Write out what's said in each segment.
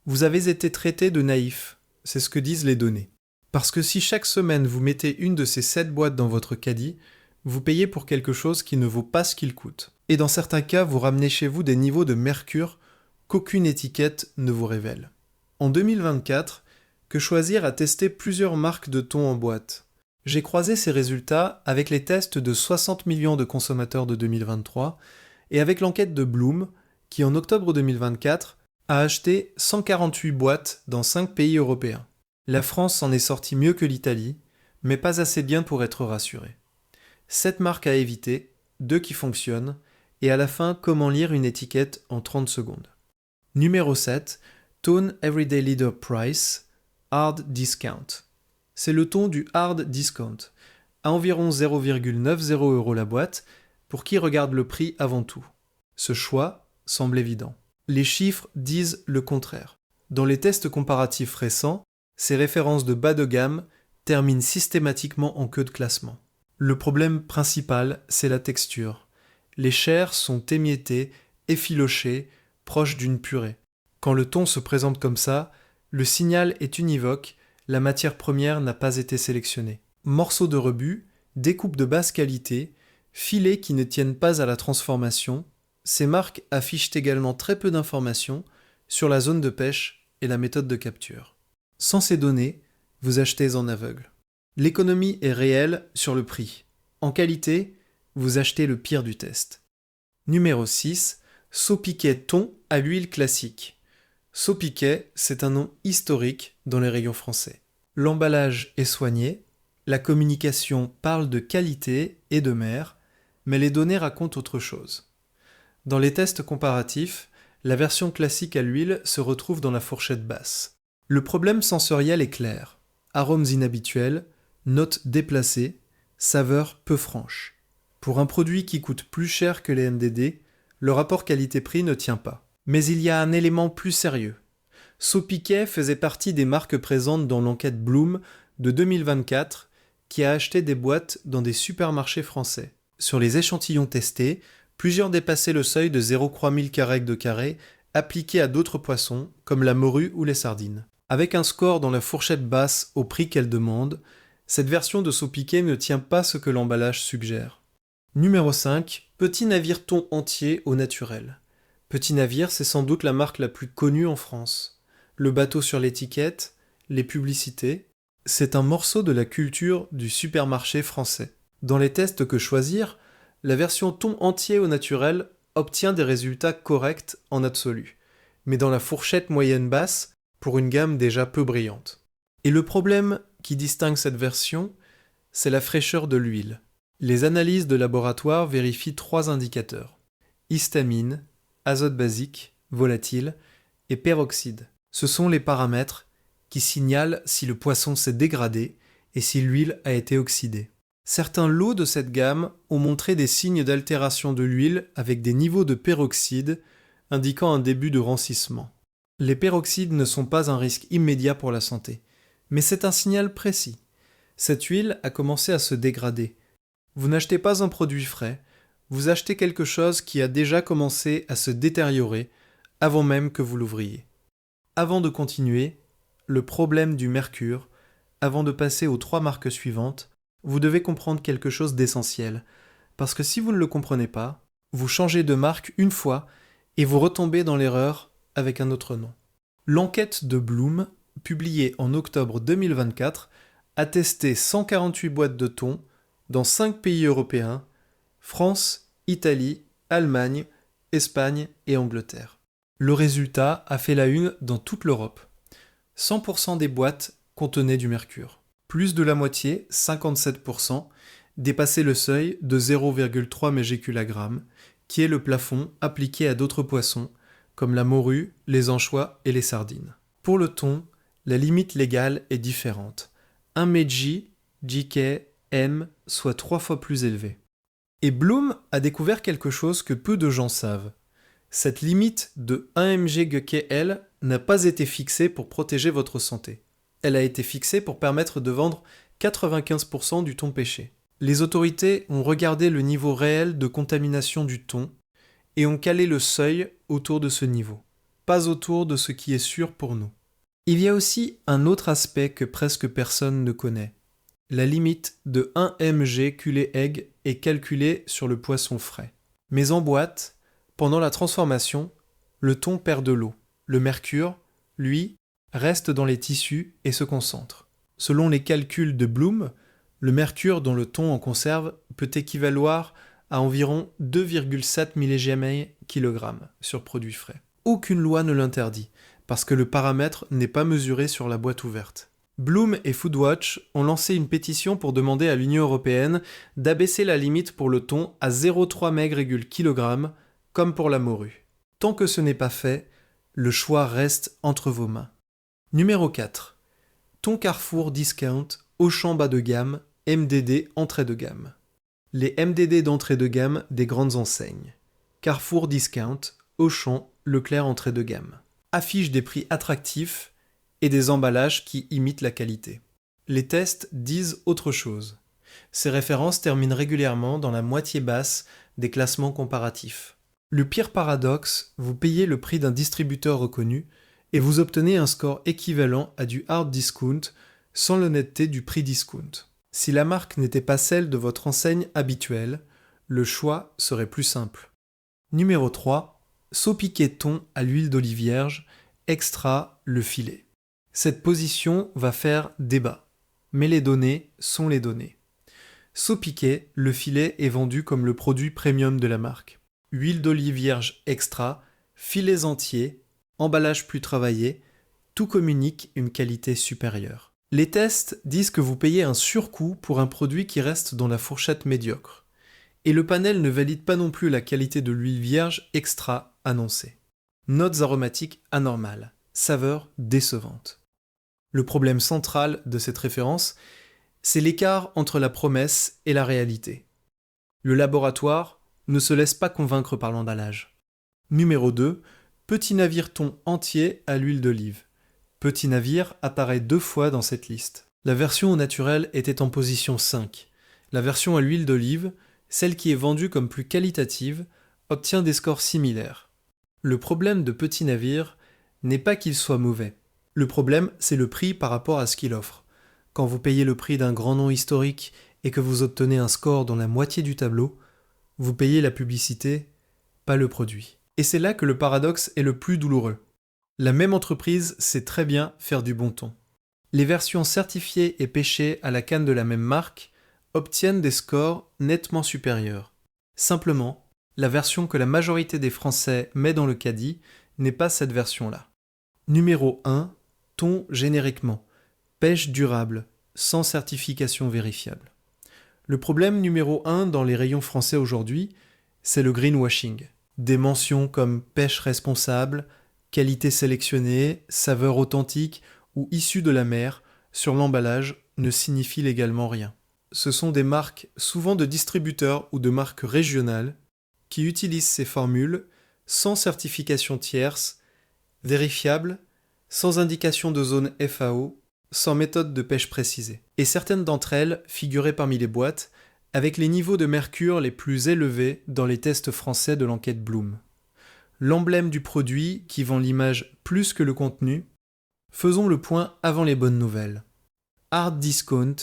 Vous avez été traité de naïf, c'est ce que disent les données. Parce que si chaque semaine vous mettez une de ces 7 boîtes dans votre caddie, vous payez pour quelque chose qui ne vaut pas ce qu'il coûte. Et dans certains cas, vous ramenez chez vous des niveaux de mercure qu'aucune étiquette ne vous révèle. En 2024, Que Choisir a testé plusieurs marques de thon en boîte. J'ai croisé ces résultats avec les tests de 60 millions de consommateurs de 2023 et avec l'enquête de Bloom, qui en octobre 2024 a acheté 148 boîtes dans 5 pays européens. La France s'en est sortie mieux que l'Italie, mais pas assez bien pour être rassurée. 7 marques à éviter, 2 qui fonctionnent, et à la fin, comment lire une étiquette en 30 secondes. Numéro 7, Tone Everyday Leader Price, Hard Discount. C'est le thon du hard discount, à environ 0,90 € la boîte, pour qui regarde le prix avant tout. Ce choix semble évident. Les chiffres disent le contraire. Dans les tests comparatifs récents, ces références de bas de gamme terminent systématiquement en queue de classement. Le problème principal, c'est la texture. Les chairs sont émiettées, effilochées, proches d'une purée. Quand le thon se présente comme ça, le signal est univoque, la matière première n'a pas été sélectionnée. Morceaux de rebut, découpes de basse qualité, filets qui ne tiennent pas à la transformation, ces marques affichent également très peu d'informations sur la zone de pêche et la méthode de capture. Sans ces données, vous achetez en aveugle. L'économie est réelle sur le prix. En qualité, vous achetez le pire du test. Numéro 6, Saupiquet thon à l'huile classique. Saupiquet, c'est un nom historique dans les rayons français. L'emballage est soigné, la communication parle de qualité et de mer, mais les données racontent autre chose. Dans les tests comparatifs, la version classique à l'huile se retrouve dans la fourchette basse. Le problème sensoriel est clair. Arômes inhabituels, notes déplacées, saveurs peu franches. Pour un produit qui coûte plus cher que les MDD, le rapport qualité-prix ne tient pas. Mais il y a un élément plus sérieux. Saupiquet faisait partie des marques présentes dans l'enquête Bloom de 2024 qui a acheté des boîtes dans des supermarchés français. Sur les échantillons testés, plusieurs dépassaient le seuil de 0,3 carré de carré appliqué à d'autres poissons comme la morue ou les sardines. Avec un score dans la fourchette basse au prix qu'elle demande, cette version de Saupiquet ne tient pas ce que l'emballage suggère. Numéro 5, Petit Navire thon entier au naturel. Petit Navire, c'est sans doute la marque la plus connue en France. Le bateau sur l'étiquette, les publicités, c'est un morceau de la culture du supermarché français. Dans les tests Que Choisir, la version thon entier au naturel obtient des résultats corrects en absolu, mais dans la fourchette moyenne-basse pour une gamme déjà peu brillante. Et le problème qui distingue cette version, c'est la fraîcheur de l'huile. Les analyses de laboratoire vérifient 3 indicateurs. Histamine, azote basique, volatile et peroxyde. Ce sont les paramètres qui signalent si le poisson s'est dégradé et si l'huile a été oxydée. Certains lots de cette gamme ont montré des signes d'altération de l'huile avec des niveaux de peroxyde indiquant un début de rancissement. Les peroxydes ne sont pas un risque immédiat pour la santé, mais c'est un signal précis. Cette huile a commencé à se dégrader. Vous n'achetez pas un produit frais, vous achetez quelque chose qui a déjà commencé à se détériorer avant même que vous l'ouvriez. Avant de continuer, le problème du mercure, avant de passer aux 3 marques suivantes, vous devez comprendre quelque chose d'essentiel, parce que si vous ne le comprenez pas, vous changez de marque une fois et vous retombez dans l'erreur avec un autre nom. L'enquête de Bloom, publiée en octobre 2024, a testé 148 boîtes de thon dans 5 pays européens, France, Italie, Allemagne, Espagne et Angleterre. Le résultat a fait la une dans toute l'Europe. 100% des boîtes contenaient du mercure. Plus de la moitié, 57%, dépassaient le seuil de 0,3 mg, qui est le plafond appliqué à d'autres poissons, comme la morue, les anchois et les sardines. Pour le thon, la limite légale est différente. 1 mg, JK, M, soit 3 fois plus élevé. Et Bloom a découvert quelque chose que peu de gens savent. Cette limite de 1 mg GKL n'a pas été fixée pour protéger votre santé. Elle a été fixée pour permettre de vendre 95% du thon pêché. Les autorités ont regardé le niveau réel de contamination du thon et ont calé le seuil autour de ce niveau. pas autour de ce qui est sûr pour nous. Il y a aussi un autre aspect que presque personne ne connaît. La limite de 1 mg culé-egg est calculée sur le poisson frais. Mais en boîte, pendant la transformation, le thon perd de l'eau. Le mercure, lui, reste dans les tissus et se concentre. Selon les calculs de Bloom, le mercure dans le thon en conserve peut équivaloir à environ 2,7 mg/kg sur produit frais. Aucune loi ne l'interdit, parce que le paramètre n'est pas mesuré sur la boîte ouverte. Bloom et Foodwatch ont lancé une pétition pour demander à l'Union européenne d'abaisser la limite pour le thon à 0,3 maigre/kg, comme pour la morue. Tant que ce n'est pas fait, le choix reste entre vos mains. Numéro 4. Thon Carrefour Discount, Auchan bas de gamme, MDD entrée de gamme. Les MDD d'entrée de gamme des grandes enseignes. Carrefour Discount, Auchan, Leclerc entrée de gamme. Affichent des prix attractifs et des emballages qui imitent la qualité. Les tests disent autre chose. Ces références terminent régulièrement dans la moitié basse des classements comparatifs. Le pire paradoxe, vous payez le prix d'un distributeur reconnu et vous obtenez un score équivalent à du hard discount sans l'honnêteté du prix discount. Si la marque n'était pas celle de votre enseigne habituelle, le choix serait plus simple. Numéro 3. Saupiquet thon à l'huile d'olive vierge, extra le filet. Cette position va faire débat, mais les données sont les données. Saupiquet, le filet est vendu comme le produit premium de la marque. Huile d'olive vierge extra, filets entiers, emballage plus travaillé, tout communique une qualité supérieure. Les tests disent que vous payez un surcoût pour un produit qui reste dans la fourchette médiocre. Et le panel ne valide pas non plus la qualité de l'huile vierge extra annoncée. Notes aromatiques anormales, saveurs décevantes. Le problème central de cette référence, c'est l'écart entre la promesse et la réalité. Le laboratoire ne se laisse pas convaincre par l'emballage. Numéro 2, petit navire thon entier à l'huile d'olive. Petit navire apparaît 2 fois dans cette liste. La version au naturel était en position 5. La version à l'huile d'olive, celle qui est vendue comme plus qualitative, obtient des scores similaires. Le problème de petit navire n'est pas qu'il soit mauvais. Le problème, c'est le prix par rapport à ce qu'il offre. Quand vous payez le prix d'un grand nom historique et que vous obtenez un score dans la moitié du tableau, vous payez la publicité, pas le produit. Et c'est là que le paradoxe est le plus douloureux. La même entreprise sait très bien faire du bon thon. Les versions certifiées et pêchées à la canne de la même marque obtiennent des scores nettement supérieurs. Simplement, la version que la majorité des Français met dans le caddie n'est pas cette version-là. Numéro 1. Thon génériquement. Pêche durable, sans certification vérifiable. Le problème numéro 1 dans les rayons français aujourd'hui, c'est le greenwashing. Des mentions comme pêche responsable, qualité sélectionnée, saveur authentique ou issue de la mer sur l'emballage ne signifient légalement rien. Ce sont des marques souvent de distributeurs ou de marques régionales qui utilisent ces formules sans certification tierce, vérifiable, sans indication de zone FAO, sans méthode de pêche précisée. Et certaines d'entre elles figuraient parmi les boîtes avec les niveaux de mercure les plus élevés dans les tests français de l'enquête Bloom. L'emblème du produit qui vend l'image plus que le contenu, faisons le point avant les bonnes nouvelles. Hard Discount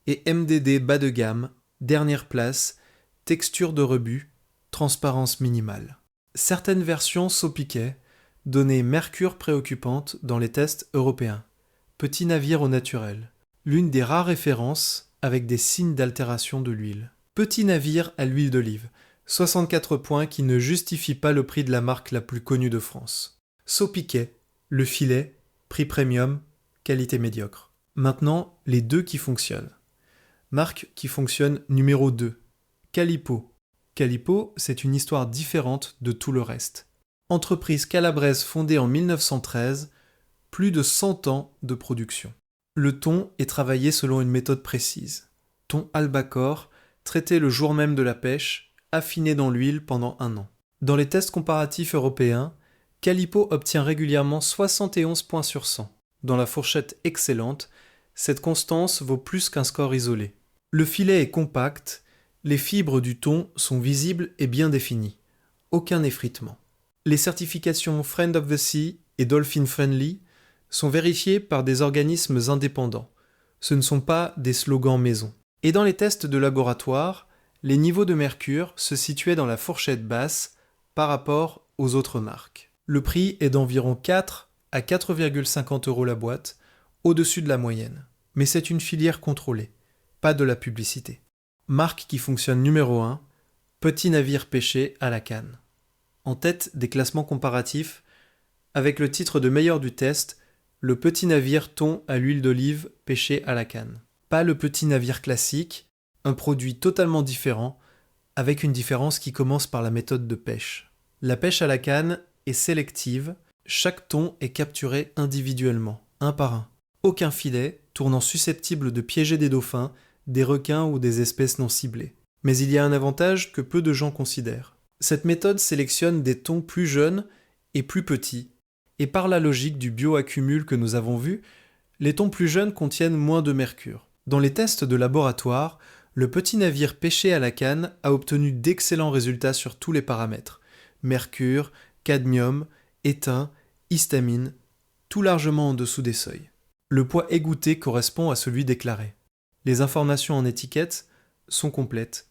et MDD bas de gamme, dernière place, texture de rebut, transparence minimale. Certaines versions saupiquaient, donnaient mercure préoccupante dans les tests européens. Petit navire au naturel, l'une des rares références avec des signes d'altération de l'huile. Petit navire à l'huile d'olive, 64 points qui ne justifient pas le prix de la marque la plus connue de France. Saupiquet, le filet, prix premium, qualité médiocre. Maintenant, les 2 qui fonctionnent. Marque qui fonctionne numéro 2. Calipo. Calipo, c'est une histoire différente de tout le reste. Entreprise calabraise fondée en 1913, plus de 100 ans de production. Le thon est travaillé selon une méthode précise. Thon albacore, traité le jour même de la pêche, affiné dans l'huile pendant 1 an. Dans les tests comparatifs européens, Calipo obtient régulièrement 71 points sur 100. Dans la fourchette excellente, cette constance vaut plus qu'un score isolé. Le filet est compact, les fibres du thon sont visibles et bien définies. Aucun effritement. Les certifications Friend of the Sea et Dolphin Friendly sont vérifiés par des organismes indépendants. Ce ne sont pas des slogans maison. Et dans les tests de laboratoire, les niveaux de mercure se situaient dans la fourchette basse par rapport aux autres marques. Le prix est d'environ 4 à 4,50 € la boîte, au-dessus de la moyenne. Mais c'est une filière contrôlée, pas de la publicité. Marque qui fonctionne numéro 1, petit navire pêché à la canne. En tête des classements comparatifs, avec le titre de meilleur du test, le petit navire thon à l'huile d'olive pêché à la canne. Pas le petit navire classique, un produit totalement différent, avec une différence qui commence par la méthode de pêche. La pêche à la canne est sélective, chaque thon est capturé individuellement, un par un. Aucun filet tournant susceptible de piéger des dauphins, des requins ou des espèces non ciblées. Mais il y a un avantage que peu de gens considèrent. Cette méthode sélectionne des thons plus jeunes et plus petits, et par la logique du bioaccumul que nous avons vu, les thons plus jeunes contiennent moins de mercure. Dans les tests de laboratoire, le petit navire pêché à la canne a obtenu d'excellents résultats sur tous les paramètres. Mercure, cadmium, étain, histamine, tout largement en dessous des seuils. Le poids égoutté correspond à celui déclaré. Les informations en étiquette sont complètes.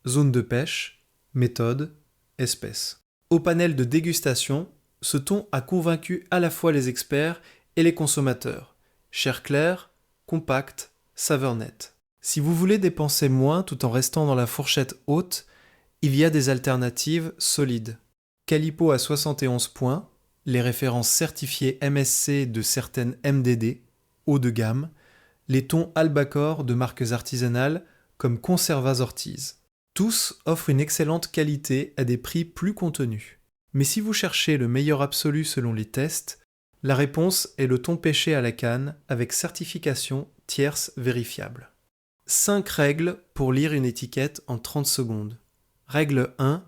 Zone de pêche, méthode, espèce. Au panel de dégustation, ce thon a convaincu à la fois les experts et les consommateurs. Chair claire, compact, saveur nette. Si vous voulez dépenser moins tout en restant dans la fourchette haute, il y a des alternatives solides. Calipo à 71 points, les références certifiées MSC de certaines MDD, haut de gamme, les thons Albacore de marques artisanales comme Conservas Ortiz. Tous offrent une excellente qualité à des prix plus contenus. Mais si vous cherchez le meilleur absolu selon les tests, la réponse est le thon pêché à la canne avec certification tierce vérifiable. 5 règles pour lire une étiquette en 30 secondes. Règle 1.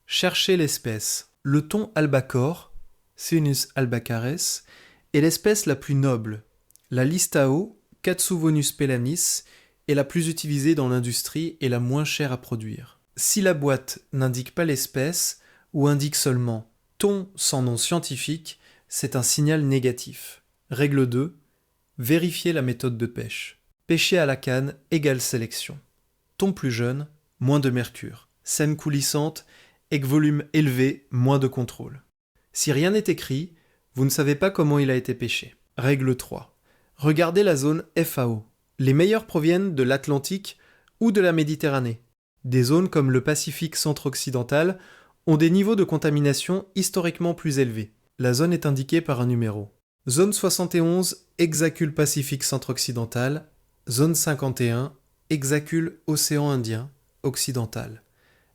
Cherchez l'espèce. Le thon albacore, Cynus albacares, est l'espèce la plus noble. La Listao, Katsuvonus pelanis, est la plus utilisée dans l'industrie et la moins chère à produire. Si la boîte n'indique pas l'espèce ou indique seulement thon sans nom scientifique, c'est un signal négatif. Règle 2. Vérifiez la méthode de pêche. Pêcher à la canne égale sélection. Thon plus jeune, moins de mercure. Scène coulissante, egg volume élevé, moins de contrôle. Si rien n'est écrit, vous ne savez pas comment il a été pêché. Règle 3. Regardez la zone FAO. Les meilleurs proviennent de l'Atlantique ou de la Méditerranée. Des zones comme le Pacifique centre-occidental ont des niveaux de contamination historiquement plus élevés. La zone est indiquée par un numéro. Zone 71, Hexacule Pacifique centre-occidental. Zone 51, Hexacule Océan Indien, occidental.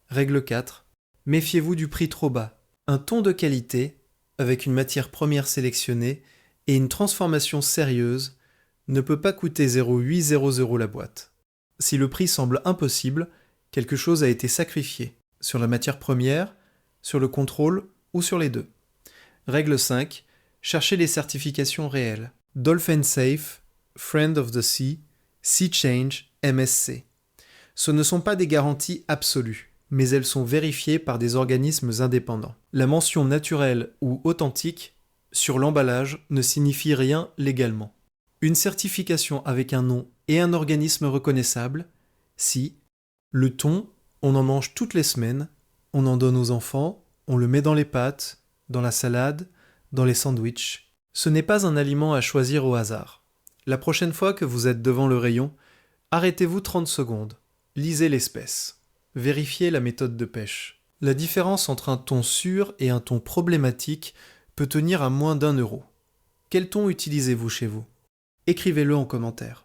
Règle 4. Méfiez-vous du prix trop bas. Un thon de qualité, avec une matière première sélectionnée et une transformation sérieuse, ne peut pas coûter 0,800 € la boîte. Si le prix semble impossible, quelque chose a été sacrifié. Sur la matière première, sur le contrôle ou sur les deux. Règle 5. Cherchez les certifications réelles. Dolphin Safe, Friend of the Sea, Sea Change, MSC. Ce ne sont pas des garanties absolues, mais elles sont vérifiées par des organismes indépendants. La mention naturelle ou authentique sur l'emballage ne signifie rien légalement. Une certification avec un nom et un organisme reconnaissable, si le thon, on en mange toutes les semaines, on en donne aux enfants, on le met dans les pâtes, dans la salade, dans les sandwichs. Ce n'est pas un aliment à choisir au hasard. La prochaine fois que vous êtes devant le rayon, arrêtez-vous 30 secondes. Lisez l'espèce. Vérifiez la méthode de pêche. La différence entre un thon sûr et un thon problématique peut tenir à moins d'1 €. Quel thon utilisez-vous chez vous ? Écrivez-le en commentaire.